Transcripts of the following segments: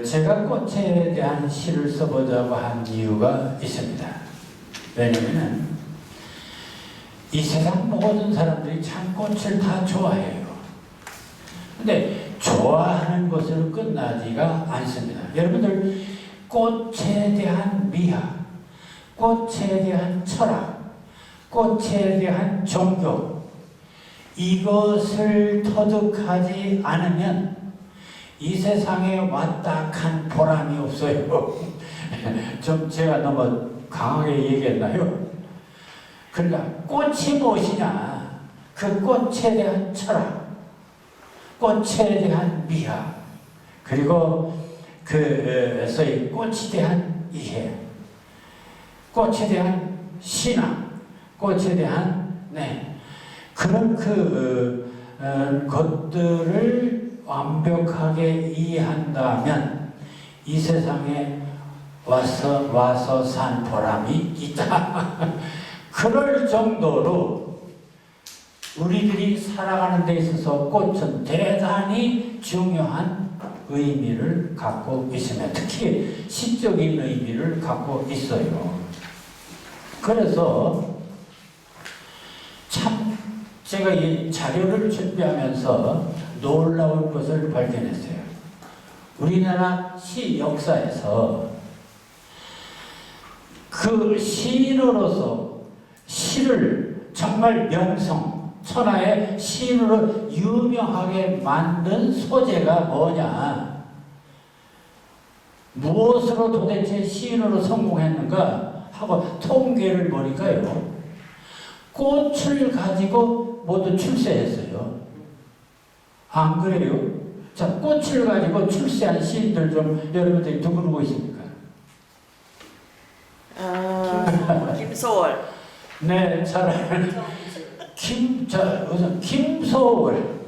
제가 꽃에 대한 시를 써보자고 한 이유가 있습니다. 왜냐면 이 세상 모든 사람들이 참 꽃을 다 좋아해요. 근데 좋아하는 것으로 끝나지가 않습니다. 여러분들 꽃에 대한 미학, 꽃에 대한 철학, 꽃에 대한 종교, 이것을 터득하지 않으면 이 세상에 왔다 간 보람이 없어요. 좀 제가 너무 강하게 얘기했나요? 그러니까 꽃이 무엇이냐? 그 꽃에 대한 철학, 꽃에 대한 미학, 그리고 소위 꽃에 대한 이해, 꽃에 대한 신앙, 꽃에 대한 그런 것들을 완벽하게 이해한다면 이 세상에 와서 산 보람이 있다. 그럴 정도로 우리들이 살아가는 데 있어서 꽃은 대단히 중요한 의미를 갖고 있으며 특히 시적인 의미를 갖고 있어요. 그래서 참 제가 이 자료를 준비하면서 놀라운 것을 발견했어요. 우리나라 시 역사에서 그 시인으로서 시를 정말 명성, 천하의 시인으로 유명하게 만든 소재가 뭐냐? 무엇으로 도대체 시인으로 성공했는가 하고 통계를 보니까요. 꽃을 가지고 모두 출세했어요. 안 그래요? 자, 꽃을 가지고 출세한 시인들 좀 여러분들이 누구 있습니까? 김소월. 네, 잘 알아요. 김소월.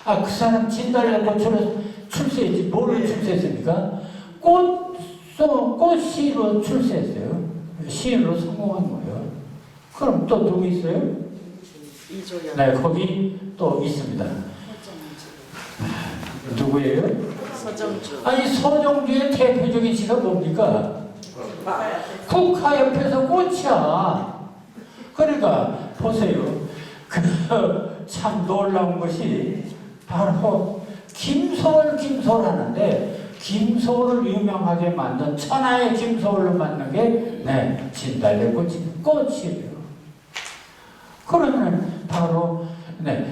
아, 그 사람 진달래 꽃으로 출세했지. 뭐를 출세했습니까? 꽃시로 출세했어요. 시인으로 성공한 거예요. 그럼 또 누구 있어요? 이조연. 네, 거기 또 있습니다. 누구예요? 서정주. 아니, 서정주의 대표적인 시가 뭡니까? 국화 옆에서 꽃이야. 그러니까 보세요. 참 놀라운 것이 바로 김소월 하는데 김소월을 유명하게 만든 천하의 김소월로 만든 게 진달래 꽃이에요. 그러면 바로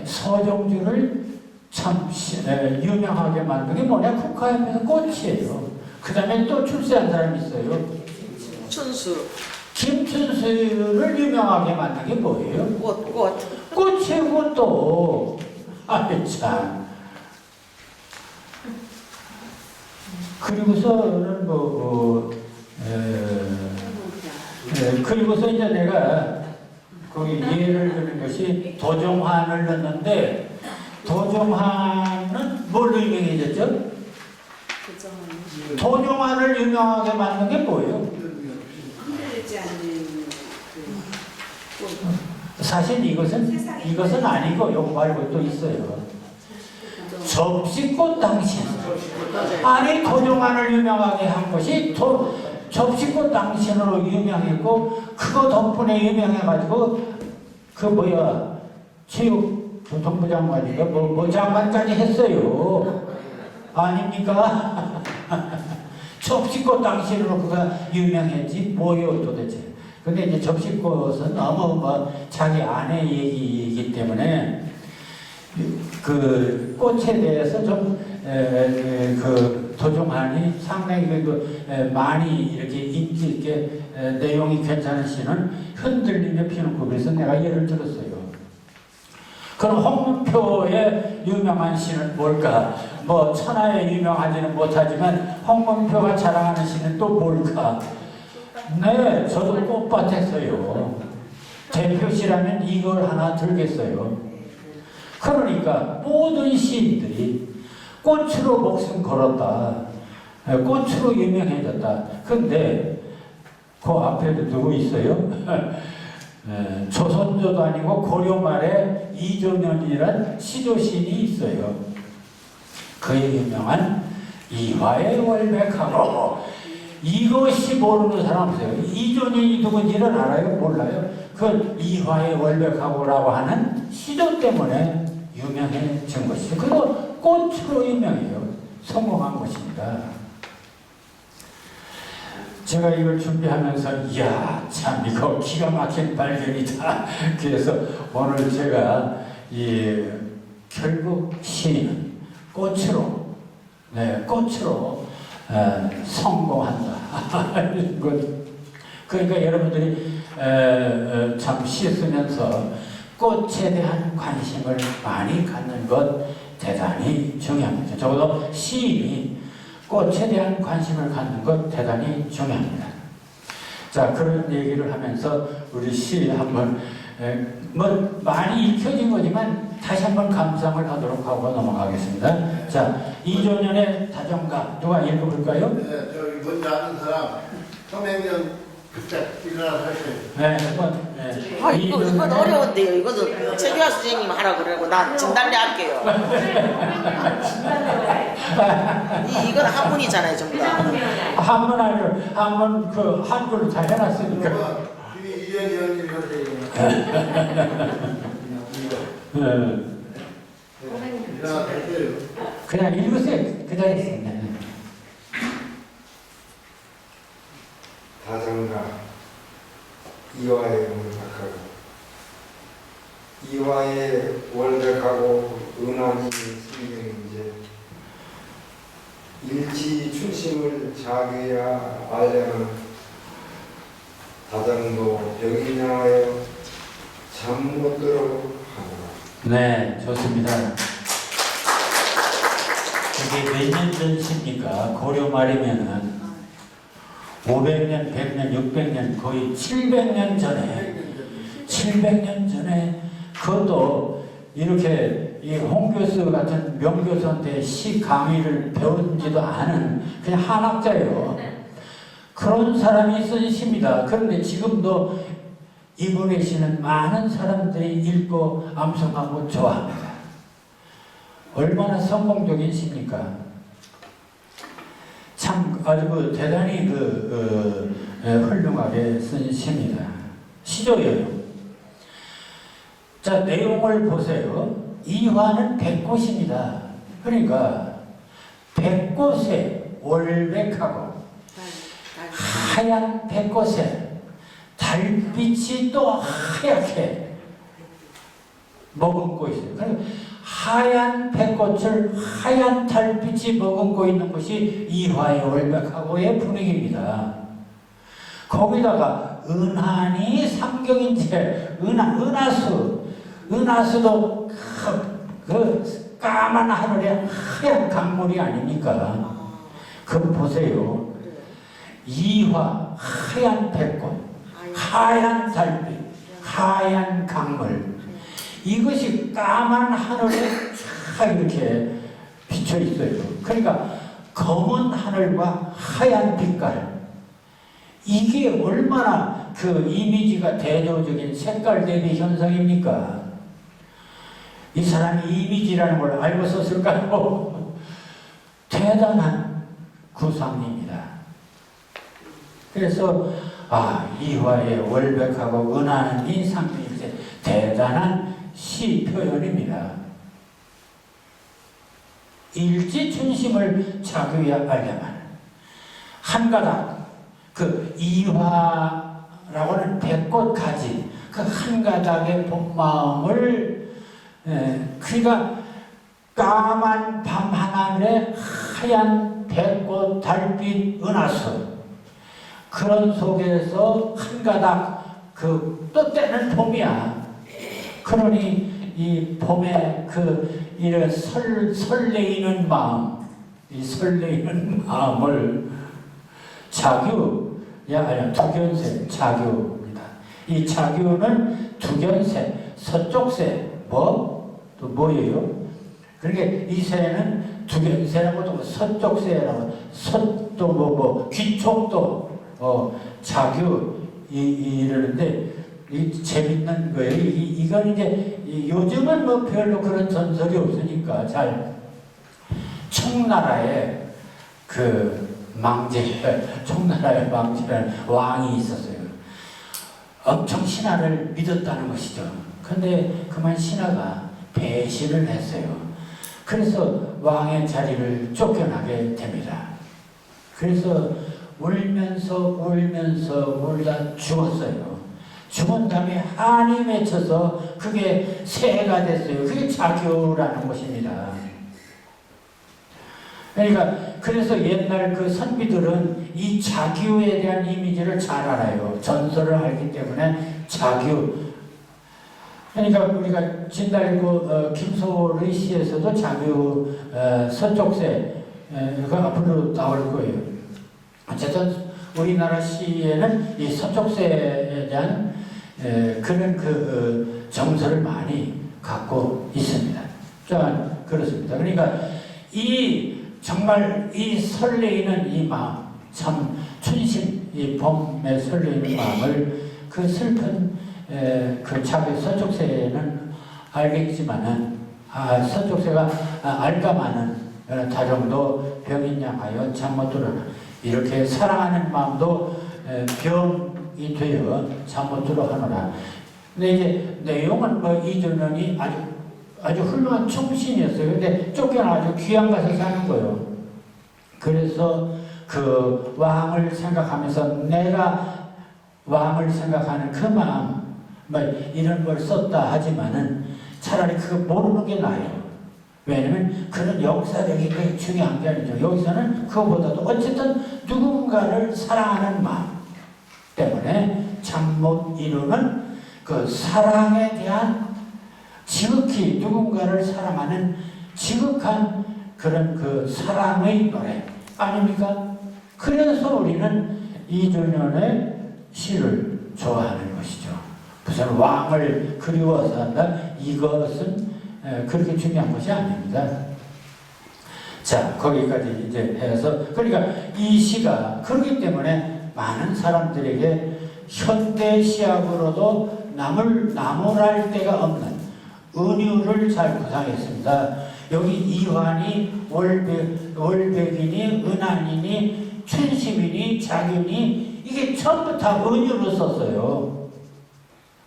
서정주를 참 유명하게 만든 게 뭐냐? 국화 옆에서 꽃이에요. 그 다음에 또 출세한 사람이 있어요. 춘수. 김춘수를 유명하게 만든 게 뭐예요? 꽃이고 또 참. 그리고서는 그리고서 이제 내가 거기 예를 드는 것이 도종환을 넣었는데 도종환은 뭘로 유명해졌죠? 도종환을 유명하게 만든 게 뭐예요? 사실 이것은 아니고 요거 말고 또 있어요. 접시꽃 당신. 아니, 도종환을 유명하게 한 것이 접시꽃 당신으로 유명했고 그거 덕분에 유명해가지고 체육부 장관이가 장관까지 했어요. 아닙니까? 접시꽃 당신으로 그가 유명했지 뭐요 도대체. 근데 이제 접시꽃은 너무 자기 아내 얘기이기 때문에 그 꽃에 대해서 좀 도종환이 상당히 그래도 많이 이렇게 인기 있게 내용이 괜찮은 시는 흔들리며 피는 꿈에서 내가 예를 들었어요. 그럼 홍문표의 유명한 시는 뭘까? 천하에 유명하지는 못하지만 홍문표가 자랑하는 시는 또 뭘까? 네, 저도 꽃밭했어요. 대표시라면 이걸 하나 들겠어요. 그러니까 모든 시인들이 꽃으로 목숨 걸었다. 꽃으로 유명해졌다. 근데 그 앞에도 누구 있어요? 조선조도 아니고 고려 말에 이종현이란 시조시인이 있어요. 그의 유명한 이화에 월백하고 이것이 모르는 사람 없어요. 이존이 누군지는 알아요? 몰라요? 그 이화에 월백하고라고 하는 시조 때문에 유명해진 것이죠. 그리고 꽃으로 유명해요. 성공한 것입니다. 제가 이걸 준비하면서 이야 참 이거 기가 막힌 발견이다. 그래서 오늘 제가 결국 시인은 꽃으로 성공한다. 그러니까 여러분들이 참 시 쓰면서 꽃에 대한 관심을 많이 갖는 것 대단히 중요합니다. 적어도 시인이 꽃에 대한 관심을 갖는 것 대단히 중요합니다. 자, 그런 얘기를 하면서 우리 시 한번 뭐 많이 익혀진 거지만 다시 한번 감상을 하도록 하고 넘어가겠습니다. 자, 이조년의 다정가 누가 읽어볼까요? 네, 저기 먼저 아는 사람 서맹년 그때 일어나서 하세요. 네, 한번. 네. 이건 어려운데요. 이거도 최규하 선생님 하라 그러고 나 진달래 할게요. 이건 한문이잖아요, 전부 다. 한문 아니고 한문 그 한글로 잘 해놨으니까. 이현 의원님이 하세요. 일어나서 하세요. 그냥 읽으세요. 그 자리에 있습니다. 다정가 이화에 월백하고 이화에 월백하고 은하니 생경인제 일지 춘심을 자기야 알려면 다정도 병이냐하여 잠 못 들어 하더라. 네, 좋습니다. 이게 몇 년 전입니까? 고려 말이면은 500년, 100년, 600년, 거의 700년 전에 그것도 이렇게 이 홍 교수 같은 명교수한테 시 강의를 배운지도 않은 그냥 한학자예요. 그런 사람이 쓴 시입니다. 그런데 지금도 이분의 시는 많은 사람들이 읽고 암송하고 좋아합니다. 얼마나 성공적인 시입니까? 참 아주 대단히 훌륭하게 쓴 시입니다. 시조예요. 자, 내용을 보세요. 이화는 백꽃입니다. 그러니까 백꽃에 월백하고 하얀 백꽃에 달빛이 또 하얗게 머금고 있어요. 그러니까 하얀 백꽃을 하얀 달빛이 머금고 있는 것이 이화의 월백하고의 분위기입니다. 거기다가 은하니 삼경인제 은하수도 그 까만 하늘에 하얀 강물이 아닙니까? 그럼 보세요. 이화 하얀 백꽃, 하얀 달빛, 하얀 강물, 이것이 까만 하늘에 쫙 이렇게 비쳐 있어요. 그러니까 검은 하늘과 하얀 빛깔, 이게 얼마나 그 이미지가 대조적인 색깔 대비 현상입니까? 이 사람이 이미지라는 걸 알고 썼을까요? 대단한 구상입니다. 그래서 이화의 월백하고 은하는 인상이 대단한 시 표현입니다. 일지춘심을 자기야 알려면 한 가닥 그 이화라고는 백꽃 가지 그 한 가닥의 봄마음을 그러니까 까만 밤 하늘에 하얀 백꽃 달빛 은하수 그런 속에서 한 가닥 그 또 때는 봄이야. 그러니 이 봄에 그 이런 설레이는 마음, 이 설레이는 마음을 자규야 두견세 자규입니다. 이 자규는 두견세 서쪽세 또 뭐예요? 그러니까 이 새는 두견세라고 또 서쪽세라고 서또 귀촉도 자규 이러는데 이 재밌는 거예요. 이건 이제 요즘은 뭐 별로 그런 전설이 없으니까 잘 청나라에 그 망제, 총나라의 망제라는 왕이 있었어요. 엄청 신하를 믿었다는 것이죠. 근데 그만 신하가 배신을 했어요. 그래서 왕의 자리를 쫓겨나게 됩니다. 그래서 울면서 울다 죽었어요. 죽은 다음에 한이 맺혀서 그게 새해가 됐어요. 그게 자교라는 것입니다. 그러니까 그래서 옛날 그 선비들은 이 자규에 대한 이미지를 잘 알아요. 전설을 알기 때문에 자규. 그러니까 우리가 진달고 김소월의 시에서도 자규 서쪽새가 앞으로 나올 거예요. 어쨌든 우리나라 시에는 이 서쪽새에 대한 그런 그 정서를 많이 갖고 있습니다. 자, 그렇습니다. 그러니까 정말 이 설레이는 이 마음, 참 춘심, 이 봄에 설레이는 마음을 그 슬픈 그 자기 서쪽새는 알겠지만은 서쪽새가 알까마는 다정도 병인양하여 잠 못 들어라. 이렇게 사랑하는 마음도 병이 되어 잠 못 들어 하노라. 근데 이제 내용은 뭐 이준원이 아주 훌륭한 충신이었어요. 근데 쫓겨나가지고 귀양 가서 사는 거예요. 그래서 그 왕을 생각하면서 내가 왕을 생각하는 그 마음, 뭐 이런 걸 썼다 하지만은 차라리 그거 모르는 게 나아요. 왜냐면 그런 역사적인 게 중요한 게 아니죠. 여기서는 그거보다도 어쨌든 누군가를 사랑하는 마음 때문에 잠 못 이루는 그 사랑에 대한 지극히 누군가를 사랑하는 지극한 그런 그 사랑의 노래 아닙니까? 그래서 우리는 이준현의 시를 좋아하는 것이죠. 무슨 왕을 그리워서 한다? 이것은 그렇게 중요한 것이 아닙니다. 자, 거기까지 이제 해서 그러니까 이 시가 그렇기 때문에 많은 사람들에게 현대 시학으로도 나무랄 데가 없는 은유를 잘 구상했습니다. 여기 이환이 월백이니 은한이니 춘심이니 자균이 이게 전부 다 은유로 썼어요.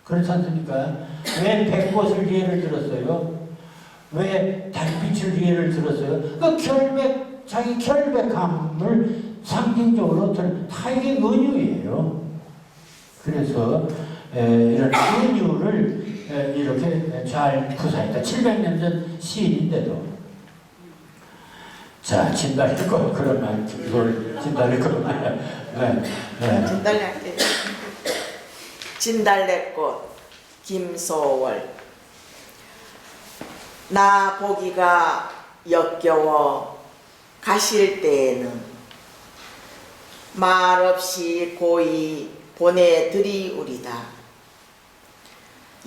그렇지 않습니까? 왜 백꽃을 예를 들었어요? 왜 달빛을 예를 들었어요? 그 자기 결백함을 상징적으로 다 이게 은유예요. 그래서 이런 은유를 이렇게 잘 구사했다. 700년 전 시인인데도. 자, 진달래꽃 그런 말, 이걸 진달래꽃. 진달래 할게요. 진달래꽃 김소월. 나 보기가 역겨워 가실 때에는 말없이 고이 보내드리우리다.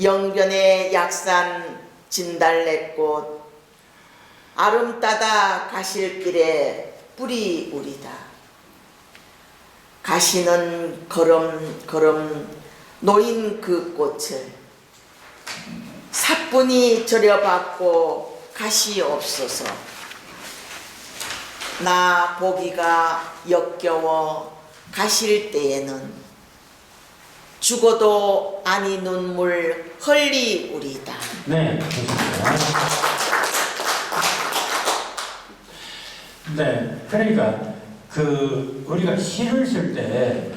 영변의 약산 진달래꽃 아름 따다 가실 길에 뿌리우리다. 가시는 걸음 놓인 그 꽃을 사뿐히 절여받고 가시옵소서. 나 보기가 역겨워 가실 때에는 죽어도 아니 눈물 흘리우리다. 네, 좋습니다. 네, 그러니까 우리가 시를 쓸 때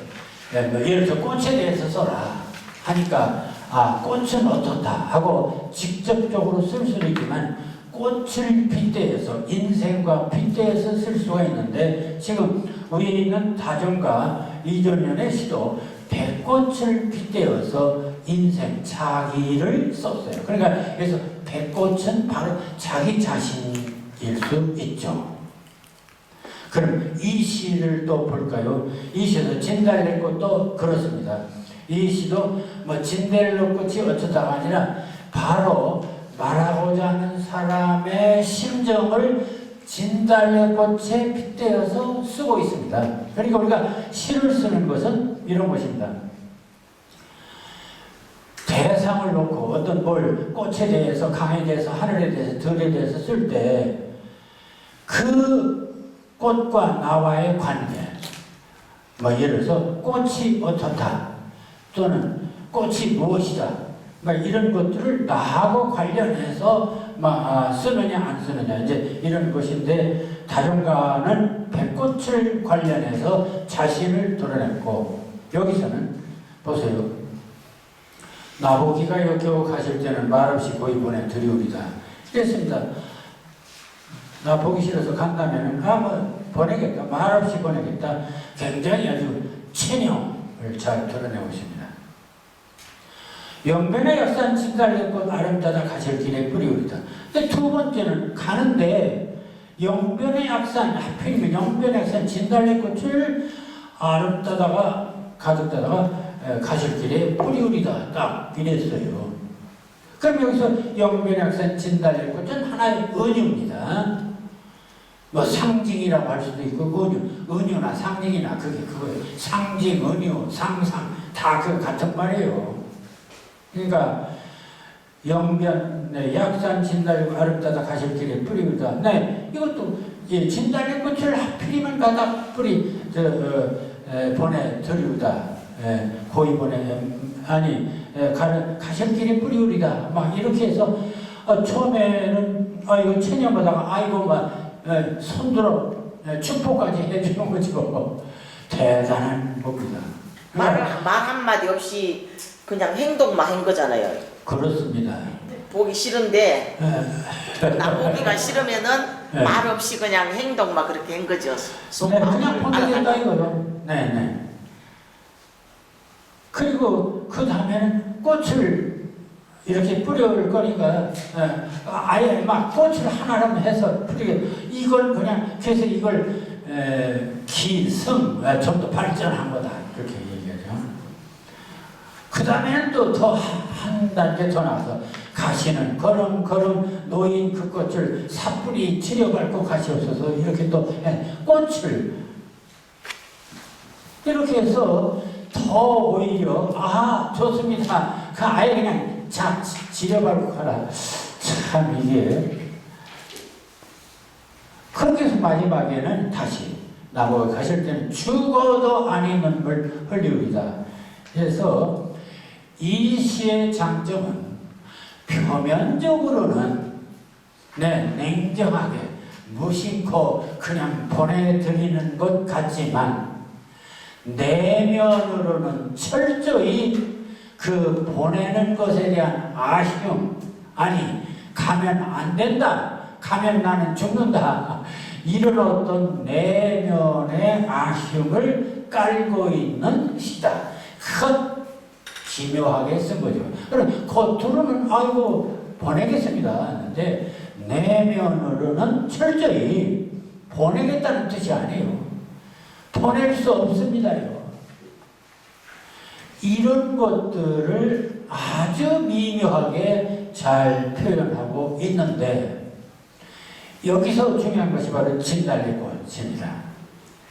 예를 들어 꽃에 대해서 써라 하니까 꽃은 어떻다 하고 직접적으로 쓸 수는 있지만 꽃을 빗대어서 인생과 빗대어서 쓸 수가 있는데 지금 우리는 다정가 이전년의 시도 백꽃을 빗대어서 인생 자기를 썼어요. 그러니까 그래서 백꽃은 바로 자기 자신일 수 있죠. 그럼 이 시를 또 볼까요? 이 시에서 진달래꽃도 그렇습니다. 이 시도 뭐 진달래꽃이 어쩌다가 아니라 바로 말하고자 하는 사람의 심정을 진달래꽃에 빗대어서 쓰고 있습니다. 그러니까 우리가 시를 쓰는 것은 이런 것입니다. 대상을 놓고 어떤 꽃에 대해서, 강에 대해서, 하늘에 대해서, 들에 대해서 쓸 때 그 꽃과 나와의 관계, 뭐 예를 들어서 꽃이 어떻다 또는 꽃이 무엇이다, 뭐 이런 것들을 나하고 관련해서 쓰느냐 안 쓰느냐 이제 이런 것인데, 다중가는 백꽃을 관련해서 자신을 드러냈고, 여기서는 보세요. 나보기가 여겨 가실 때는 말없이 고이 보내 드리우리다 이랬습니다. 나 보기 싫어서 간다면 보내겠다, 말없이 보내겠다. 굉장히 아주 체념을 잘 드러내고 있습니다. 영변의 약산 진달래꽃 아름다다 가실 길에 뿌리우리다. 근데 두 번째는 가는데 영변의 약산, 하필이면 영변의 약산 진달래꽃을 아름다다가 가득다다가 가실 길에 뿌리우리다 딱 이랬어요. 그럼 여기서 영변의 약산 진달래꽃은 하나의 은유입니다. 뭐 상징이라고 할 수도 있고, 은유나 상징이나 그거예요. 상징, 은유, 상상 다 그 같은 말이에요. 그러니까 영변, 약산 진달래 아름다다 가실 길에 뿌리우리다. 네, 이것도 진달래꽃을 하필이면 가다 보내드리우다. 고이 가실 길에 뿌리우리다. 막 이렇게 해서 처음에는 이거 체념하다가 아이고 손들어 축복까지 해주는 거죠. 대단한 겁니다. 말 한마디 없이 그냥 행동만 한 거잖아요. 그렇습니다. 보기 싫은데 나 보기가 싫으면은 네. 말 없이 그냥 행동만 그렇게 한 거죠. 네, 그냥 보내겠다 이거요. 네네. 그리고 그 다음에는 꽃을 이렇게 뿌려올 거니까 아예 막 꽃을 하나로 해서 뿌리게, 이걸 그냥 그래서 이걸 기성 좀 더 발전한 거다 그렇게 얘기하죠. 그 다음에는 또 더 한 단계 더 나서 가시는 걸음걸음 노인 그 꽃을 삿뿌리 치려밟고 가시옵소서, 이렇게 또 꽃을 이렇게 해서 더 오히려 좋습니다. 아예 그냥 지려밟고 가라. 참 이게 그렇게 해서 마지막에는 다시 나보고 가실 때는 죽어도 아니 눈물 흘리우리다. 그래서 이 시의 장점은 표면적으로는 냉정하게 무심코 그냥 보내드리는 것 같지만 내면으로는 철저히 그 보내는 것에 대한 아쉬움, 가면 안 된다, 가면 나는 죽는다, 이런 어떤 내면의 아쉬움을 깔고 있는 시다. 그것 기묘하게 쓴 거죠. 그럼 겉으로는 보내겠습니다 하는데 내면으로는 철저히 보내겠다는 뜻이 아니에요. 보낼 수 없습니다요. 이런 것들을 아주 미묘하게 잘 표현하고 있는데, 여기서 중요한 것이 바로 진달래꽃입니다.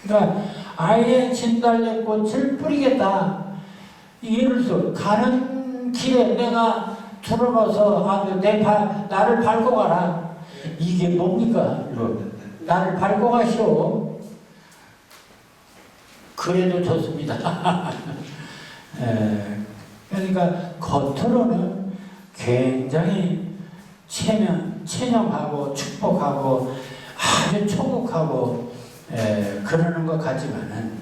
그러니까 아예 진달래꽃을 뿌리겠다. 예를 들어서 가는 길에 내가 들어가서 나를 밟고 가라. 이게 뭡니까? 나를 밟고 가시오. 그래도 좋습니다. 그러니까 겉으로는 굉장히 체념하고 축복하고 아주 초국하고 그러는 것 같지만은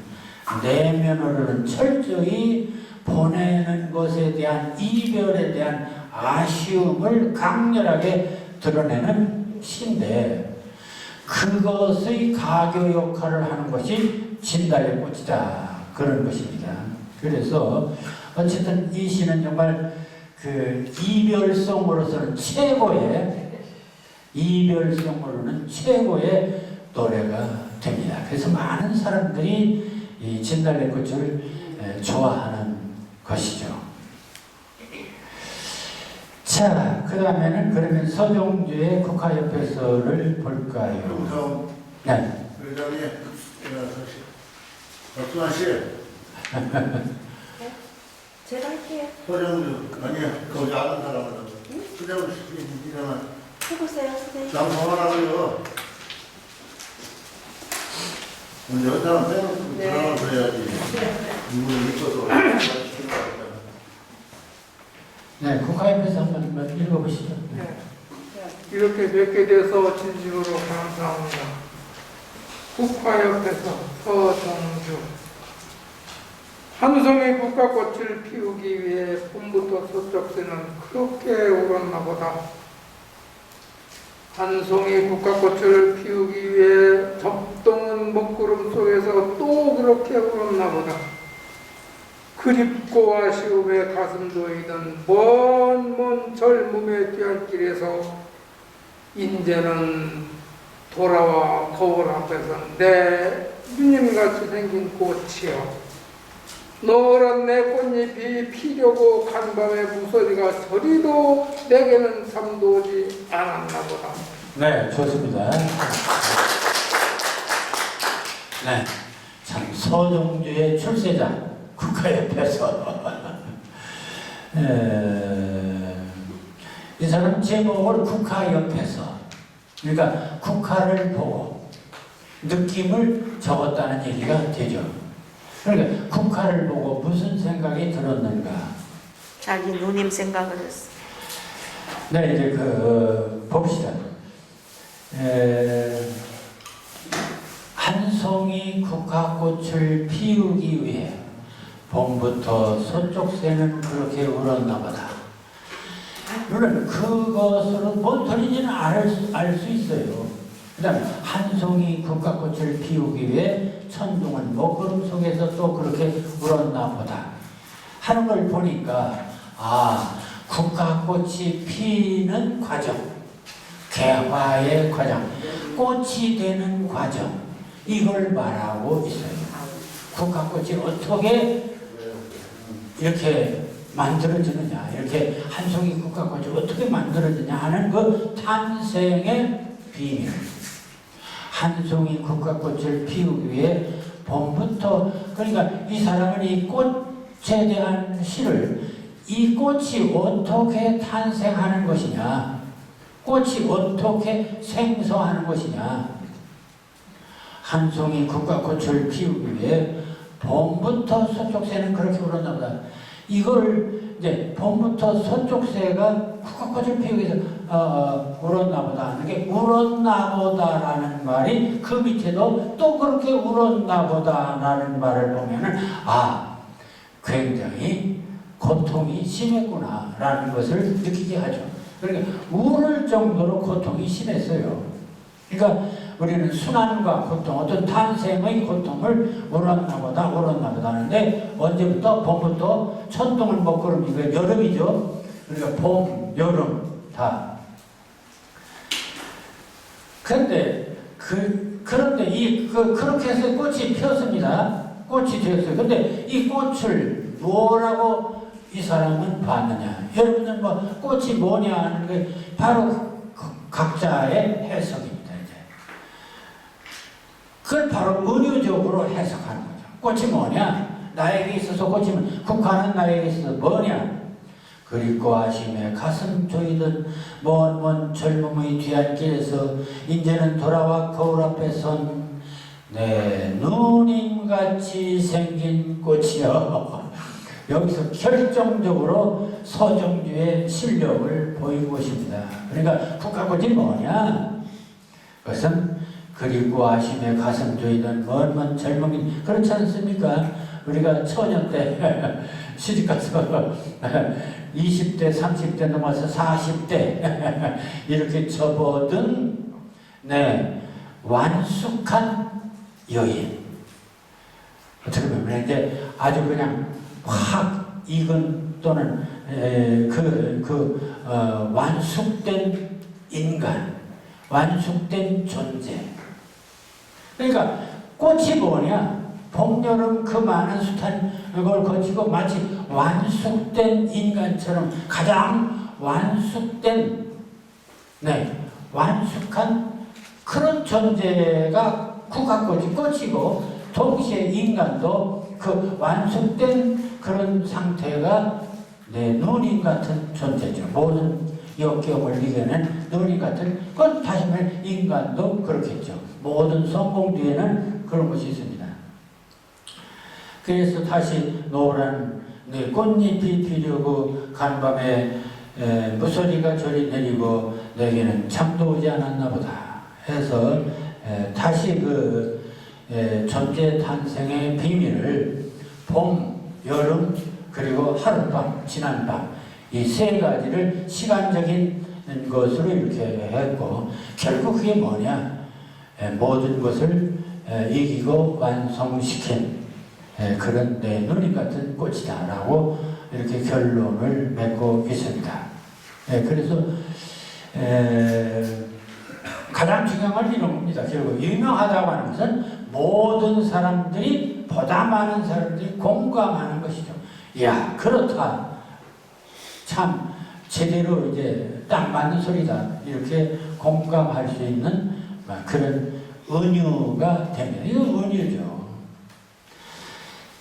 내면으로는 철저히 보내는 것에 대한 이별에 대한 아쉬움을 강렬하게 드러내는 시인데, 그것의 가교 역할을 하는 것이 진달래꽃이다 그런 것입니다. 그래서 어쨌든 이 시는 정말 그 이별송으로서는 최고의 노래가 됩니다. 그래서 많은 사람들이 이 진달래꽃을 좋아하는 것이죠. 자, 그 다음에는 그러면 서정주의 국화협회서를 볼까요? 네. 저기 박수환 씨, 제가 할게요. 서정주 거기 아는 사람은 서정주 씨 이름은 해보세요, 선생님. 장성하라고요. 여기 사람 빼놓고 들어가서 해야지. 누구 믿고서 시키는 거 같잖아. 네, 국가협회에서 한번 읽어보시죠. 네. 이렇게 뵙게 돼서 진심으로 감사합니다. 국가협회에서 서정주. 한송이 국화꽃을 피우기 위해 봄부터 서쪽새는 그렇게 울었나 보다. 한송이 국화꽃을 피우기 위해 접동은 먹구름 속에서 또 그렇게 울었나 보다. 그립고 아쉬움에 가슴 조이던 먼 젊음의 뒤안길에서 이제는 돌아와 거울 앞에서 내 누님같이 생긴 꽃이여, 노란 내 꽃잎이 피려고 간밤의 무소리가 저리도 내게는 잠도 오지 않았나 보다. 네, 좋습니다. 네, 참 서정주의 출세자 국가협회에서 이 사람 제목을 국가협회에서, 그러니까 국가를 보고 느낌을 적었다는 얘기가 되죠. 그러니까 국가를 보고 무슨 생각이 들었는가? 자기 누님 생각을 했어. 네, 이제 봅시다. 한 송이 국화꽃을 피우기 위해 봄부터 서쪽새는 그렇게 울었나 보다. 물론 그것으로 뭔 소리인지는 알 수 있어요. 그 다음에 한 송이 국화꽃을 피우기 위해 천둥은 먹구름 속에서 또 그렇게 울었나 보다 하는 걸 보니까, 아, 국화꽃이 피는 과정, 개화의 과정, 꽃이 되는 과정, 이걸 말하고 있어요. 국화꽃이 어떻게 이렇게 만들어지느냐, 이렇게 한 송이 국화꽃이 어떻게 만들어지냐 하는 그 탄생의 비밀. 한 송이 국화꽃을 피우기 위해 봄부터, 그러니까 이 사람은 이 꽃에 대한 시를, 이 꽃이 어떻게 탄생하는 것이냐, 꽃이 어떻게 생성하는 것이냐, 한 송이 국화꽃을 피우기 위해 봄부터 서쪽새는 그렇게 울었나 보다. 이걸 이제 봄부터 서쪽새가 국화꽃을 피우기 위해서 울었나 보다 하는 게, 울었나 보다라는 말이 그 밑에도 또 그렇게 울었나 보다라는 말을 보면은, 아, 굉장히 고통이 심했구나라는 것을 느끼게 하죠. 그러니까 울을 정도로 고통이 심했어요. 그러니까 우리는 순환과 고통, 어떤 탄생의 고통을 울었나 보다 하는데, 언제부터? 봄부터 천둥을 먹구름, 이거 여름이죠. 그러니까 봄, 여름 다. 그런데 그런데 그렇게 해서 꽃이 피었습니다. 꽃이 되었어요. 근데 이 꽃을 뭐라고 이 사람은 봤느냐? 여러분들 뭐 꽃이 뭐냐 하는 게 바로 각자의 해석입니다. 이제 그걸 바로 은유적으로 해석하는 거죠. 꽃이 뭐냐? 나에게 있어서 꽃이면, 국화는 나에게 있어서 뭐냐? 그립고 아심에 가슴 조이던 먼 젊음의 뒤안길에서 이제는 돌아와 거울 앞에 선 내 누님같이 생긴 꽃이여. 여기서 결정적으로 서정주의 실력을 보인 것입니다. 그러니까 국화꽃이 뭐냐? 그것은 그리고 아심에 가슴 조이던 먼 젊음이, 그렇지 않습니까? 우리가 처녀 때 시집가서 20대, 30대 넘어서 40대 이렇게 접어든, 네, 완숙한 여인. 어떻게 보면 이제 아주 그냥 확 익은 또는 완숙된 인간, 완숙된 존재. 그러니까 꽃이 뭐냐? 봄, 여름 그 많은 숱한 걸 거치고 마치 완숙된 인간처럼 가장 완숙된, 네, 완숙한 그런 존재가 국화꽃이 꽃이고, 동시에 인간도 그 완숙된 그런 상태가 내 누님 같은 존재죠. 모든 역경을 이겨낸 누님 같은, 그건 다시 말해 인간도 그렇겠죠. 모든 성공 뒤에는 그런 것이 있습니다. 그래서 다시 노란 꽃잎이 피려고 간밤에 무소리가 저리 내리고 내게는 잠도 오지 않았나 보다 해서 다시 그 존재 탄생의 비밀을 봄, 여름, 그리고 하룻밤, 지난 밤 이 세 가지를 시간적인 것으로 이렇게 했고 결국 그게 뭐냐? 모든 것을 이기고 완성시킨 그런 내 누님 같은 꽃이다라고 이렇게 결론을 맺고 있습니다. 그래서 가장 중요한 건 이런 겁니다. 결국 유명하다고 하는 것은 모든 사람들이 보다 많은 사람들이 공감하는 것이죠. 이야 그렇다. 참 제대로 이제 딱 맞는 소리다. 이렇게 공감할 수 있는 그런 은유가 됩니다. 이건 은유죠.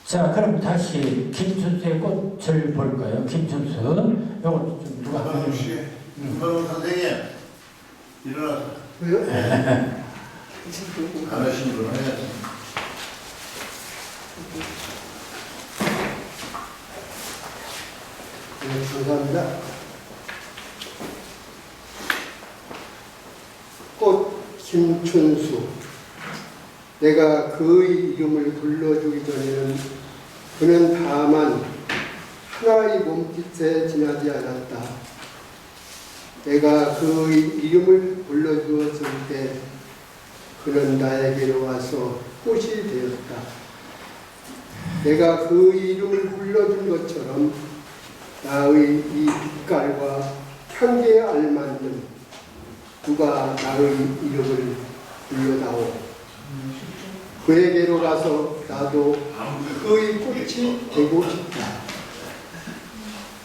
자, 그럼 다시 김춘수의 꽃을 볼까요? 김춘수. 요거 좀 누가 박원우 씨, 박원우 선생님 일어나서 왜요? 안 하시는 분 해야지. 네, 감사합니다. 꽃 김춘수. 내가 그의 이름을 불러주기 전에는 그는 다만 하나의 몸짓에 지나지 않았다. 내가 그의 이름을 불러주었을 때 그는 나에게로 와서 꽃이 되었다. 내가 그의 이름을 불러준 것처럼 나의 이 빛깔과 향기에 알맞는 누가 나의 이름을 불러다오. 그에게로 가서 나도 그의 꽃이 되고 싶다.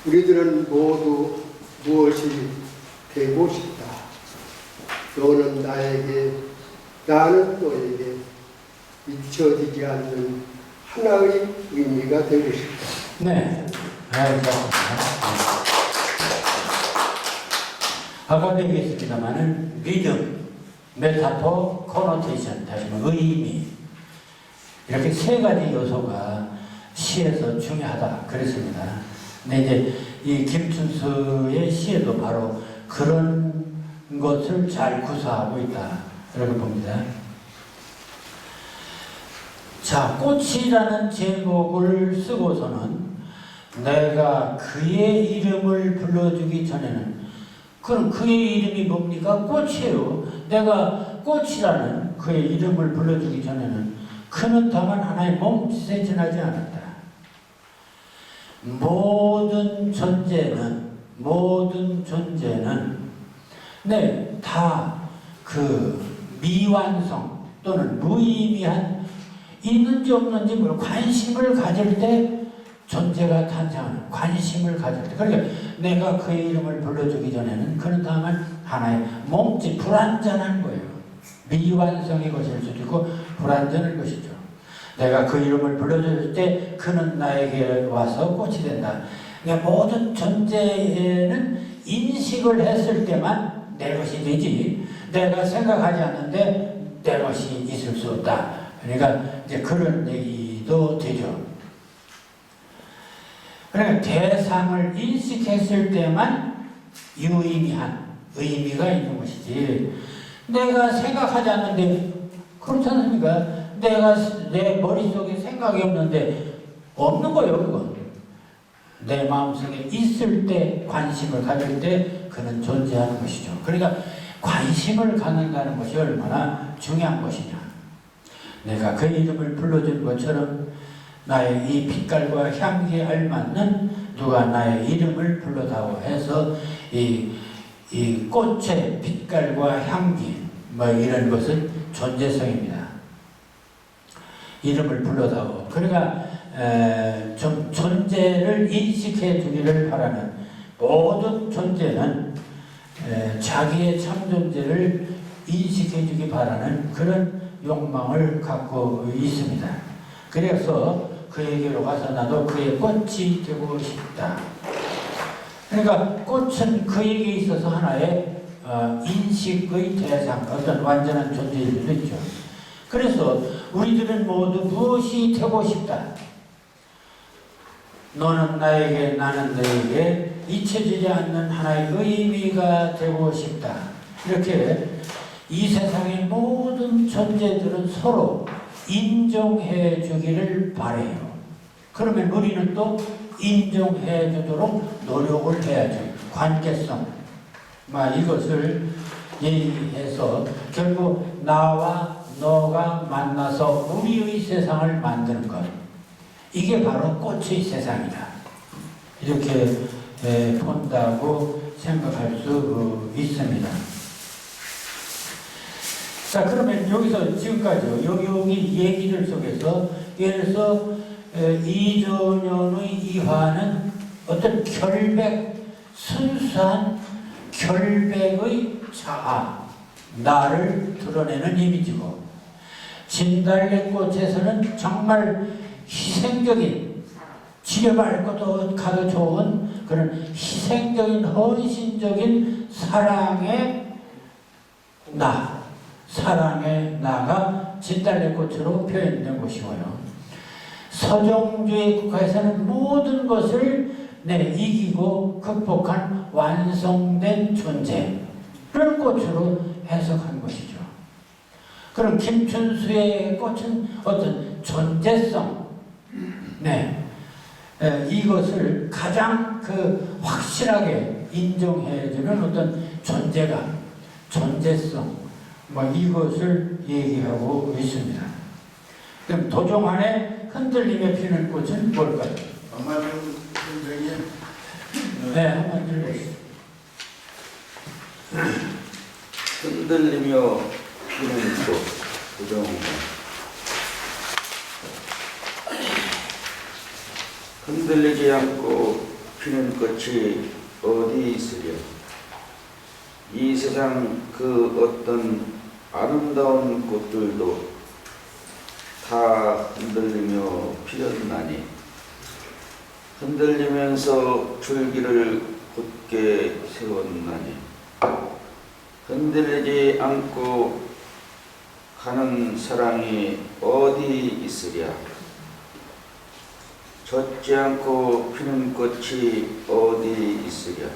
우리들은 모두 무엇이 되고 싶다. 너는 나에게, 나는 너에게 잊혀지지 않는 하나의 의미가 되고 싶다. 네. 아까도 얘기했습니다만은 믿음, 메타포, 코노테이션, 다시 말해 의미 이렇게 세 가지 요소가 시에서 중요하다 그랬습니다. 근데 이제 이 김춘수의 시에도 바로 그런 것을 잘 구사하고 있다 이렇게 봅니다. 자, 꽃이라는 제목을 쓰고서는 내가 그의 이름을 불러주기 전에는 그럼 그의 이름이 뭡니까? 꽃이에요. 내가 꽃이라는 그의 이름을 불러주기 전에는 그는 다만 하나의 몸짓에 지나지 않았다. 모든 존재는 네, 다 그 미완성 또는 무의미한 있는지 없는지 모르고 관심을 가질 때 존재가 탄생하는 관심을 가질 때 그러니까 내가 그의 이름을 불러주기 전에는 그는 다만 하나의 몸짓 불완전한 거예요. 미완성의 것일 수도 있고 불완전한 것이죠. 내가 그 이름을 불러줄 때 그는 나에게 와서 꽃이 된다. 그러니까 모든 존재에는 인식을 했을 때만 내 것이 되지 내가 생각하지 않는데 내 것이 있을 수 없다. 그러니까 이제 그런 얘기도 되죠. 그러니까 대상을 인식했을 때만 유의미한 의미가 있는 것이지 내가 생각하지 않는데 그렇지 않습니까? 내가 내 머릿속에 생각이 없는데 없는 거예요. 그건 내 마음속에 있을 때 관심을 가질 때 그는 존재하는 것이죠. 그러니까 관심을 갖는다는 것이 얼마나 중요한 것이냐. 내가 그 이름을 불러준 것처럼 나의 이 빛깔과 향기에 알맞는 누가 나의 이름을 불러다오 해서 이 꽃의 빛깔과 향기 뭐 이런 것은 존재성입니다. 이름을 불러다오. 그러니까 좀 존재를 인식해 주기를 바라는 모든 존재는 자기의 참 존재를 인식해 주기 바라는 그런 욕망을 갖고 있습니다. 그래서 그에게로 가서 나도 그의 꽃이 되고 싶다. 그러니까 꽃은 그에게 있어서 하나의 인식의 대상, 어떤 완전한 존재일 수도 있죠. 그래서 우리들은 모두 무엇이 되고 싶다. 너는 나에게 나는 너에게 잊혀지지 않는 하나의 의미가 되고 싶다. 이렇게 이 세상의 모든 존재들은 서로 인정해 주기를 바래요. 그러면 우리는 또 인정해 주도록 노력을 해야죠. 관계성. 이것을 얘기해서 결국 나와 너가 만나서 우리의 세상을 만드는 것. 이게 바로 꽃의 세상이다. 이렇게 본다고 생각할 수 있습니다. 자, 그러면 여기서 지금까지 여기 얘기들 속에서 예를 들어서 이조년의 이화는 어떤 순수한 결백의 자아, 나를 드러내는 이미지고, 진달래꽃에서는 정말 희생적인, 지려갈 것도 가도 좋은 그런 희생적인 헌신적인 사랑의 나가 진달래꽃으로 표현된 것이고요. 서정주의 국가에서는 모든 것을 이기고 극복한 완성된 존재를 꽃으로 해석한 것이죠. 그럼 김춘수의 꽃은 어떤 존재성, 이것을 가장 확실하게 인정해주는 어떤 존재감, 존재성, 이것을 얘기하고 있습니다. 그럼 도종환의 흔들림에 피는 꽃은 뭘까요? 안만중 선생님. 한번 들려주세요. 흔들리며 피는 꽃, 도종환. 흔들리지 않고 피는 꽃이 어디 있으랴. 이 세상 그 어떤 아름다운 꽃들도 다 흔들리며 피었나니 흔들리면서 줄기를 곧게 세웠나니 흔들리지 않고 가는 사랑이 어디 있으랴. 젖지 않고 피는 꽃이 어디 있으랴.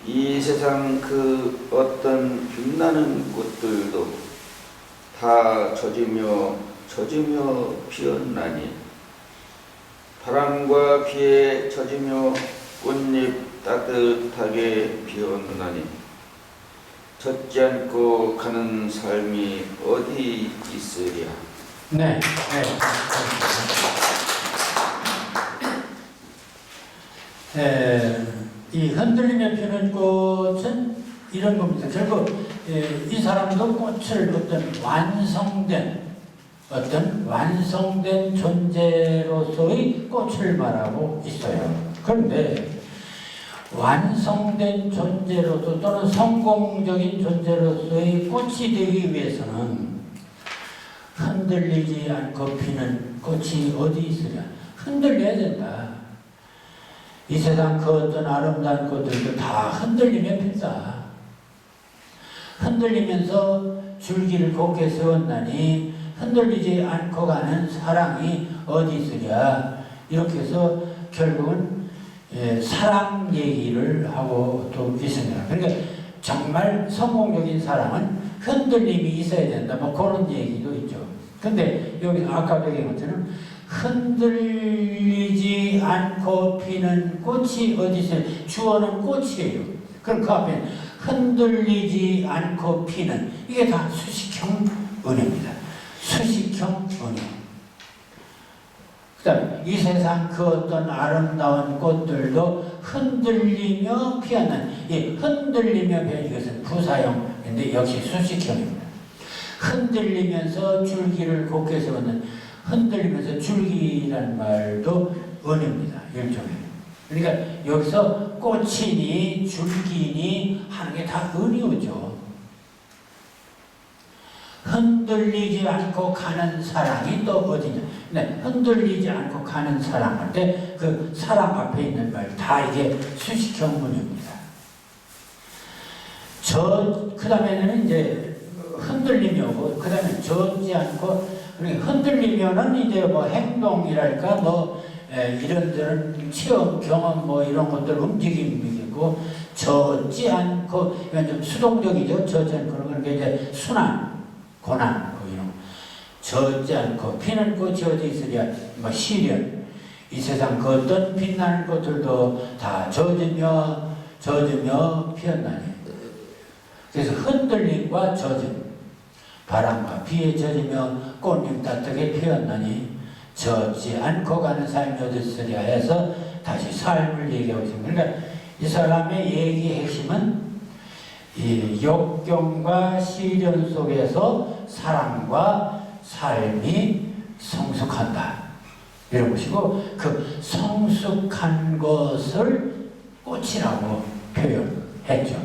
이 세상 그 어떤 빛나는 꽃들도 다 젖으며 피었나니 바람과 비에 젖으며 꽃잎 따뜻하게 피었나니 젖지 않고 가는 삶이 어디 있으랴. 네. 이 흔들리며 피는 꽃은 이런 겁니다. 결국 이 사람도 꽃을 어떤 완성된 존재로서의 꽃을 말하고 있어요. 그런데 완성된 존재로서 또는 성공적인 존재로서의 꽃이 되기 위해서는 흔들리지 않고 피는 꽃이 어디 있으랴. 흔들려야 된다. 이 세상 그 어떤 아름다운 꽃들도 다 흔들리며 핀다. 흔들리면서 줄기를 곧게 세웠나니 흔들리지 않고 가는 사랑이 어디 있으랴. 이렇게 해서 결국은 사랑 얘기를 하고 또 있습니다. 그러니까 정말 성공적인 사랑은 흔들림이 있어야 된다. 그런 얘기도 있죠. 근데 여기 아까 얘기한 것처럼 흔들리지 않고 피는 꽃이 어디 있어요? 주어는 꽃이에요. 그럼 그 앞에 흔들리지 않고 피는, 이게 다 수식형 은혜입니다. 수식형 은혜. 그 다음에 이 세상 그 어떤 아름다운 꽃들도 흔들리며 피었는, 이 흔들리며 피는 이것은 부사형인데 역시 수식형입니다. 흔들리면서 줄기를 곧게 세우는, 흔들리면서 줄기라는 말도 은혜입니다. 일종의. 그러니까 여기서 꽃이니 줄기니 하는 게 다 은혜죠. 흔들리지 않고 가는 사랑이 또 어디냐? 흔들리지 않고 가는 사랑할 때 그 사랑 앞에 있는 말 다 이게 수식형 은혜입니다. 그 다음에는 이제 흔들림이 오고, 그 다음에 젖지 않고, 그러니까 흔들리면은 이제 뭐 행동이랄까, 뭐, 이런저런 체험, 경험, 뭐 이런 것들 움직임이고, 젖지 않고, 이건 좀 수동적이죠. 젖지 않고, 그러니까 이제 순환, 고난, 뭐 이런. 젖지 않고, 피는 꽃이 어디 있으랴, 뭐 시련. 이 세상 그 어떤 빛나는 것들도 다 젖으며 피었나니. 그래서 흔들림과 젖음, 바람과 비에 젖으며 꽃잎 따뜻하게 피었나니 젖지 않고 가는 삶이 어디 있으랴 해서 다시 삶을 얘기하고 있습니다. 그러니까 이 사람의 얘기의 핵심은 이 역경과 시련 속에서 사랑과 삶이 성숙한다. 이런 것이고, 그 성숙한 것을 꽃이라고 표현했죠.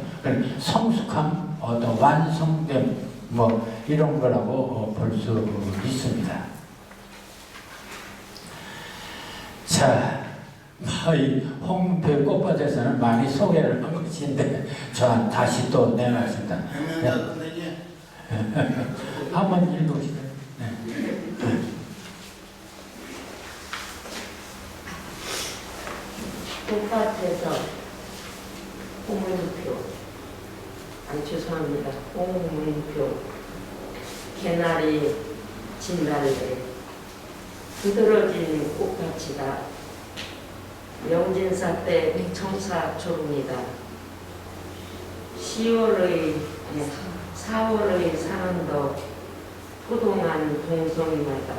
성숙함, 어떤 완성됨, 뭐 이런 거라고 볼 수 있습니다. 자, 이 홍배 꽃밭에서는 많이 소개를 한 것인데, 저한 다시 또 내놨습니다. 백면자 선생님. 한번 읽어보시죠. 네. 꽃밭에서 홍문표, 죄송합니다. 홍문표, 개나리, 진달래, 부드러진 꽃밭이다. 명진사 때 청사 초입니다. 4월의 사는더 포동한 동성이마다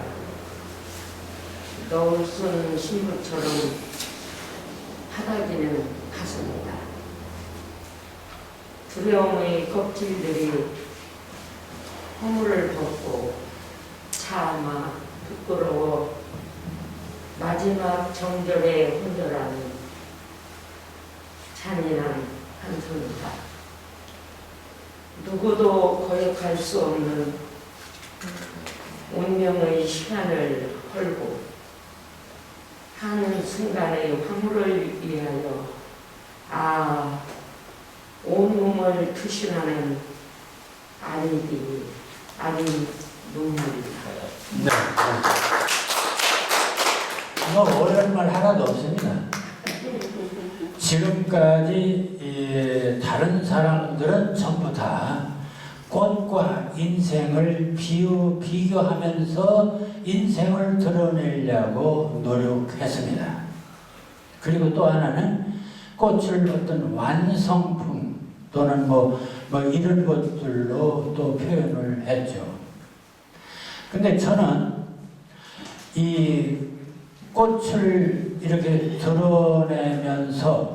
너울순 신부처럼 바닥이는 가슴이다. 두려움의 껍질들이 허물을 벗고 차마 부끄러워 마지막 정절에 혼절하는 잔인한 한손이다. 누구도 거역할 수 없는 운명의 시간을 헐고 한 순간의 화물을 위하여 온몸을 투신하는 아린 눈물이다. 네. 뭐 어려운 말 하나도 없습니다. 지금까지 다른 사람들은 전부 다 꽃과 인생을 비교하면서 인생을 드러내려고 노력했습니다. 그리고 또 하나는 꽃을 어떤 완성품 또는 뭐 이런 것들로 또 표현을 했죠. 근데 저는 이 꽃을 이렇게 드러내면서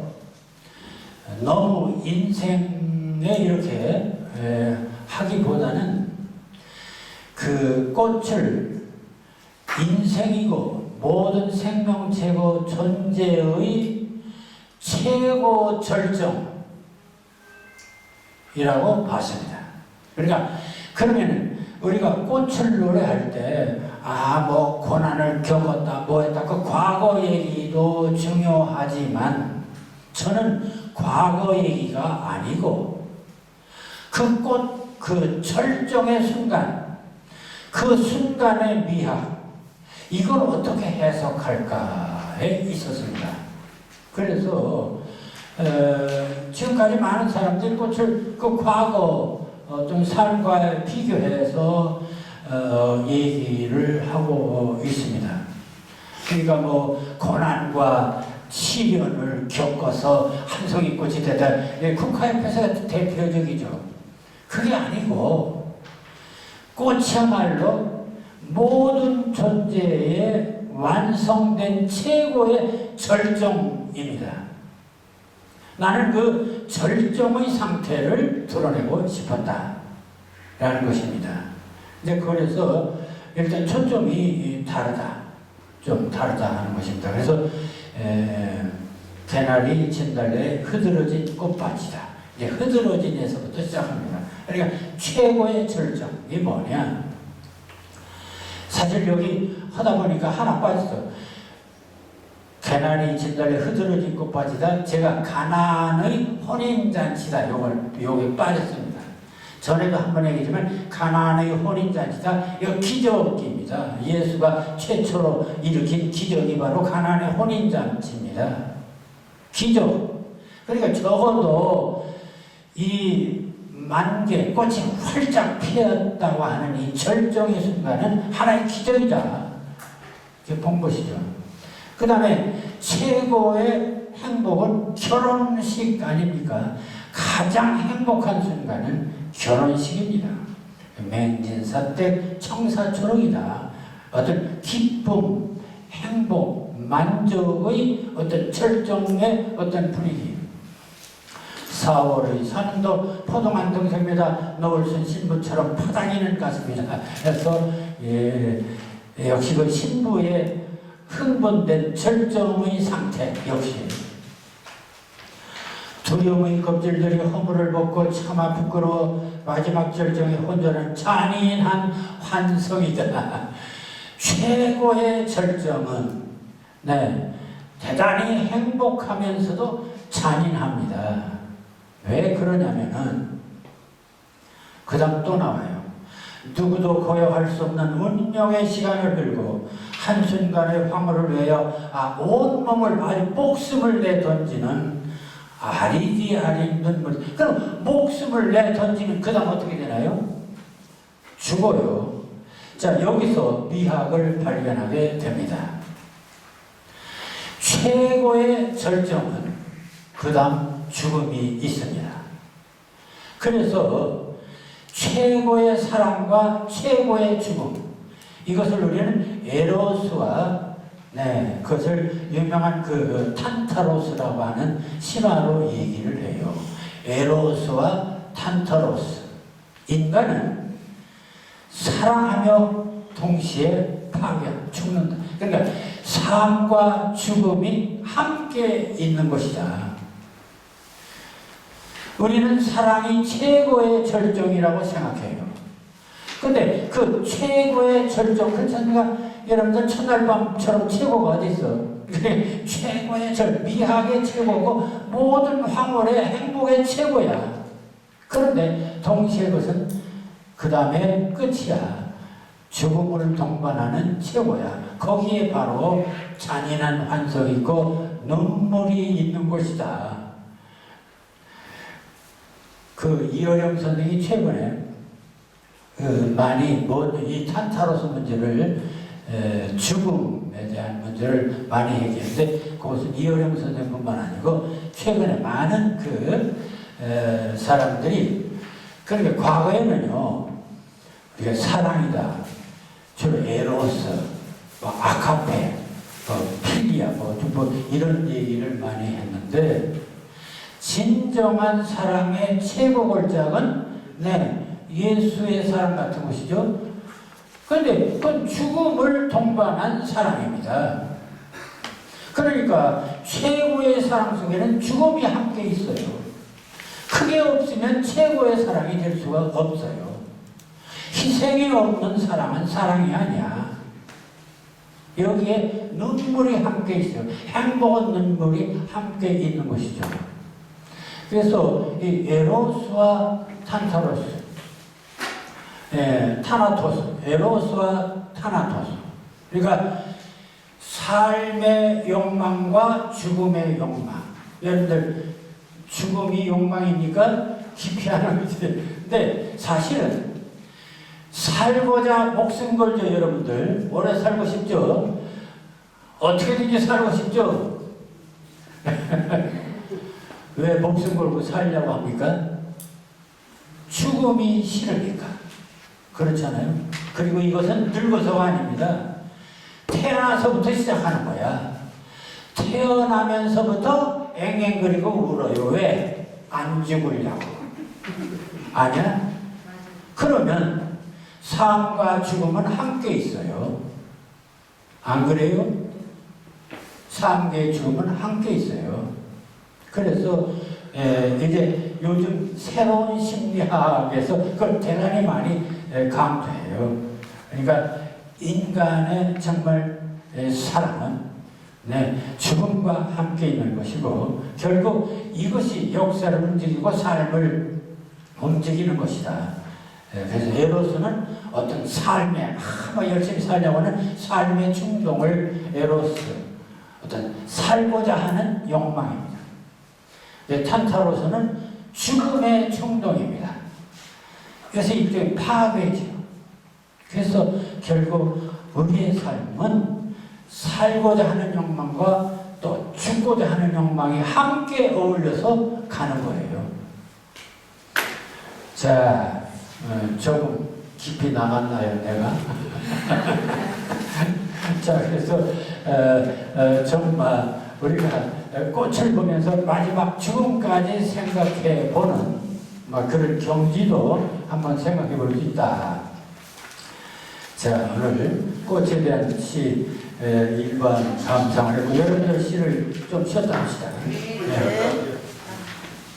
너무 인생에 이렇게 하기보다는 그 꽃을 인생이고 모든 생명체고 존재의 최고 절정이라고 봤습니다. 그러니까 그러면 우리가 꽃을 노래할 때 뭐 고난을 겪었다 뭐 했다 그 과거 얘기도 중요하지만 저는 과거 얘기가 아니고 그 꽃 그 절정의 순간 그 순간의 미학 이걸 어떻게 해석할까에 있었습니다. 그래서 지금까지 많은 사람들이 꽃을 그 과거 어떤 삶과 비교해서 얘기를 하고 있습니다. 그러니까 뭐 고난과 시련을 겪어서 한 송이 꽃이 되다. 국화협회에서 대표적이죠. 그게 아니고 꽃이야말로 모든 존재의 완성된 최고의 절정입니다. 나는 그 절정의 상태를 드러내고 싶었다 라는 것입니다. 이제 그래서 일단 초점이 다르다. 좀 다르다 하는 것입니다. 그래서 개나리, 진달래, 흐드러진 꽃밭이다. 이제 흐드러진에서부터 시작합니다. 그러니까 최고의 절정이 뭐냐? 사실 여기 하다 보니까 하나 빠졌어. 개나리, 진달래, 흐드러진 꽃밭이다. 제가 가난의 혼인잔치다. 요게 빠졌습니다. 전에도 한 번 얘기했지만 가나안의 혼인잔치가 이거 기적입니다. 예수가 최초로 일으킨 기적이 바로 가나안의 혼인잔치입니다. 기적. 그러니까 적어도 이 만개 꽃이 활짝 피었다고 하는 이 절정의 순간은 하나의 기적이다. 이렇게 본 것이죠. 그 다음에 최고의 행복은 결혼식 아닙니까? 가장 행복한 순간은 결혼식입니다. 맹진사댁 청사초록이다. 어떤 기쁨, 행복, 만족의 어떤 절정의 어떤 분위기. 4월의 산도 포동한 등성에다 노을 쓴 신부처럼 파다니는 가슴이다. 그래서 역시 그 신부의 흥분된 절정의 상태 역시 두려움의 껍질들이 허물을 벗고 차마 부끄러워 마지막 절정의 혼전은 잔인한 환성이다. 최고의 절정은 대단히 행복하면서도 잔인합니다. 왜 그러냐면은 그 다음 또 나와요. 누구도 고요할 수 없는 운명의 시간을 들고 한순간의 황홀을 외여 온몸을 아주 목숨을 내던지는 아리디 아린 눈물. 그럼 목숨을 내던지면 그 다음 어떻게 되나요? 죽어요. 자, 여기서 미학을 발견하게 됩니다. 최고의 절정은 그 다음 죽음이 있습니다. 그래서 최고의 사랑과 최고의 죽음, 이것을 우리는 에로스와 그것을 유명한 그 탄타로스라고 하는 신화로 얘기를 해요. 에로스와 탄타로스. 인간은 사랑하며 동시에 죽는다. 그러니까 삶과 죽음이 함께 있는 것이다. 우리는 사랑이 최고의 절정이라고 생각해요. 근데 그 최고의 절정, 그렇지 않습니까? 여러분들 첫날밤처럼 최고가 어디 있어? 최고의 미학의 최고고 모든 황홀의 행복의 최고야. 그런데 동시에 그것은 그 다음에 끝이야. 죽음을 동반하는 최고야. 거기에 바로 잔인한 환성이 있고 눈물이 있는 것이다. 그 이어령 선생이 최근에 많이 이 탄타로스 문제를 죽음에 대한 문제를 많이 얘기했는데 그것은 이어령 선생뿐만 아니고 최근에 많은 사람들이 그러니까 과거에는요 우리가 사랑이다 주로 에로스, 아카페, 필리아 이런 얘기를 많이 했는데 진정한 사랑의 최고 골작은 예수의 사랑 같은 것이죠. 그런데 그건 죽음을 동반한 사랑입니다. 그러니까 최고의 사랑 속에는 죽음이 함께 있어요. 그게 없으면 최고의 사랑이 될 수가 없어요. 희생이 없는 사랑은 사랑이 아니야. 여기에 눈물이 함께 있어요. 행복한 눈물이 함께 있는 것이죠. 그래서 이 에로스와 탄타로스, 타나토스, 에로스와 타나토스. 그러니까 삶의 욕망과 죽음의 욕망. 여러분들 죽음이 욕망이니까 기피하는 거지. 근데 사실은 살고자 목숨 걸죠, 여러분들. 오래 살고 싶죠? 어떻게든지 살고 싶죠? 왜 목숨 걸고 살려고 합니까? 죽음이 싫으니까. 그렇잖아요. 그리고 이것은 늙어서가 아닙니다. 태어나서부터 시작하는 거야. 태어나면서부터 앵앵거리고 울어요. 왜? 안 죽으려고. 아니야? 그러면 삶과 죽음은 함께 있어요. 안 그래요? 삶과 죽음은 함께 있어요. 그래서 이제 요즘 새로운 심리학에서 그걸 대단히 많이 강조해요. 그러니까 인간의 정말 사랑은 죽음과 함께 있는 것이고 결국 이것이 역사를 움직이고 삶을 움직이는 것이다. 그래서 에로스는 어떤 삶에 열심히 살려고 하는 삶의 충동을 에로스, 어떤 살고자 하는 욕망입니다. 탄타로스는 죽음의 충동입니다. 그래서 일종의 파괴죠. 그래서 결국 우리의 삶은 살고자 하는 욕망과 또 죽고자 하는 욕망이 함께 어울려서 가는 거예요. 자, 조금 깊이 나갔나요, 내가? 자, 그래서 정말 우리가 꽃을 보면서 마지막 죽음까지 생각해 보는 그런 경지도 한번 생각해 볼 수 있다. 자, 오늘 꽃에 대한 시 일반 감상을 했고, 여러분들 시를 좀 쉬었다 합시다. 네.